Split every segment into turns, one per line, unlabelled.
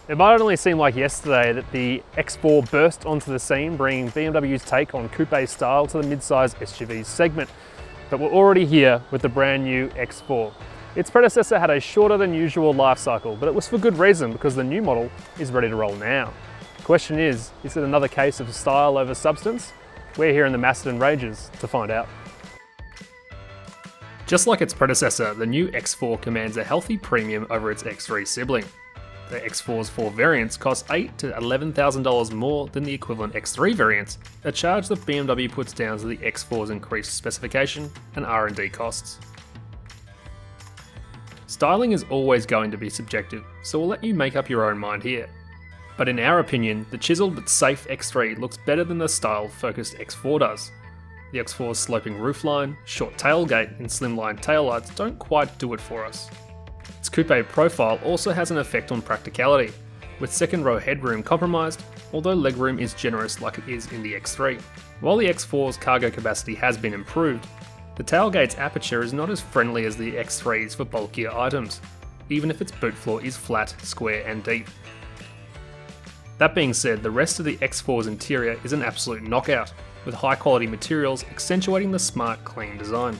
It might only seem like yesterday that the X4 burst onto the scene, bringing BMW's take on coupe style to the mid-size SUV segment. But we're already here with the brand new X4. Its predecessor had a shorter than usual life cycle, but it was for good reason because the new model is ready to roll now. The question is it another case of style over substance? We're here in the Macedon Ranges to find out. Just like its predecessor, the new X4 commands a healthy premium over its X3 sibling. The X4's 4 variants cost $8,000 to $11,000 more than the equivalent X3 variants, a charge that BMW puts down to the X4's increased specification and R&D costs. Styling is always going to be subjective, so we'll let you make up your own mind here. But in our opinion, the chiselled but safe X3 looks better than the style-focused X4 does. The X4's sloping roofline, short tailgate and slimline taillights don't quite do it for us. Its coupe profile also has an effect on practicality, with second row headroom compromised, although legroom is generous like it is in the X3. While the X4's cargo capacity has been improved, the tailgate's aperture is not as friendly as the X3's for bulkier items, even if its boot floor is flat, square and deep. That being said, the rest of the X4's interior is an absolute knockout, with high quality materials accentuating the smart, clean design.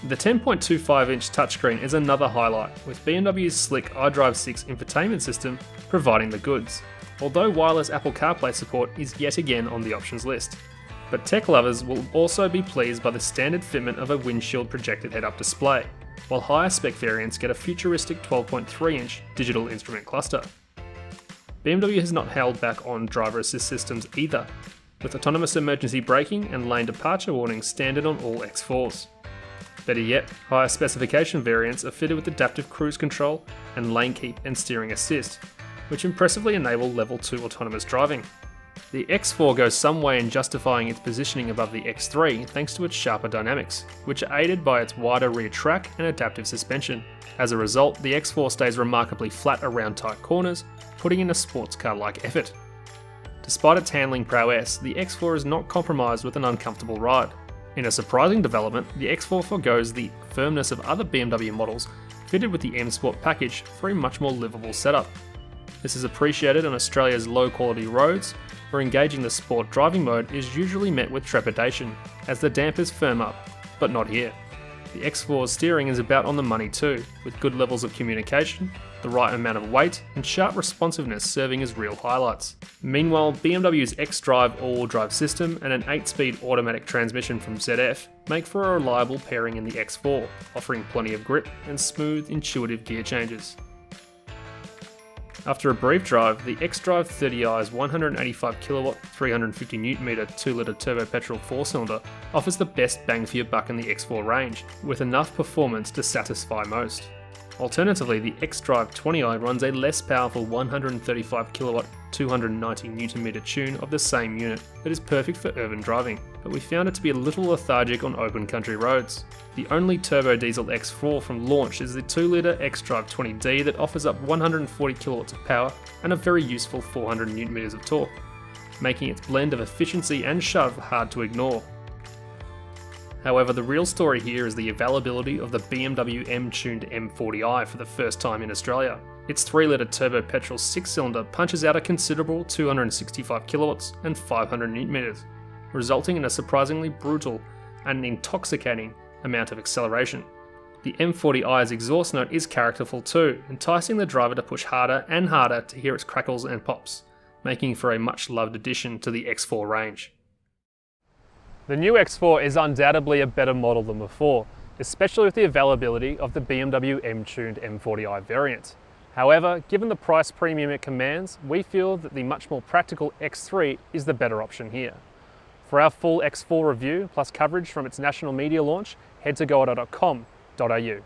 The 10.25-inch touchscreen is another highlight, with BMW's slick iDrive 6 infotainment system providing the goods, although wireless Apple CarPlay support is yet again on the options list. But tech lovers will also be pleased by the standard fitment of a windshield projected head-up display, while higher spec variants get a futuristic 12.3-inch digital instrument cluster. BMW has not held back on driver assist systems either, with autonomous emergency braking and lane departure warnings standard on all X4s. Better yet, higher specification variants are fitted with adaptive cruise control and lane keep and steering assist, which impressively enable level 2 autonomous driving. The X4 goes some way in justifying its positioning above the X3 thanks to its sharper dynamics, which are aided by its wider rear track and adaptive suspension. As a result, the X4 stays remarkably flat around tight corners, putting in a sports car-like effort. Despite its handling prowess, the X4 is not compromised with an uncomfortable ride. In a surprising development, the X4 forgoes the firmness of other BMW models fitted with the M Sport package for a much more livable setup. This is appreciated on Australia's low-quality roads, where engaging the sport driving mode is usually met with trepidation, as the dampers firm up, but not here. The X4's steering is about on the money too, with good levels of communication, the right amount of weight, and sharp responsiveness serving as real highlights. Meanwhile, BMW's xDrive all-wheel drive system and an 8-speed automatic transmission from ZF make for a reliable pairing in the X4, offering plenty of grip and smooth, intuitive gear changes. After a brief drive, the xDrive 30i's 185kW, 350Nm 2-litre turbo petrol 4-cylinder offers the best bang for your buck in the X4 range, with enough performance to satisfy most. Alternatively, the xDrive 20i runs a less powerful 135kW, 290Nm tune of the same unit that is perfect for urban driving, but we found it to be a little lethargic on open country roads. The only turbo diesel X4 from launch is the 2-litre xDrive 20D that offers up 140kW of power and a very useful 400Nm of torque, making its blend of efficiency and shove hard to ignore. However, the real story here is the availability of the BMW M-tuned M40i for the first time in Australia. Its 3-litre turbo petrol 6-cylinder punches out a considerable 265kW and 500Nm, resulting in a surprisingly brutal and intoxicating amount of acceleration. The M40i's exhaust note is characterful too, enticing the driver to push harder and harder to hear its crackles and pops, making for a much loved addition to the X4 range. The new X4 is undoubtedly a better model than before, especially with the availability of the BMW M-tuned M40i variant. However, given the price premium it commands, we feel that the much more practical X3 is the better option here. For our full X4 review, plus coverage from its national media launch, head to GoAuto.com.au.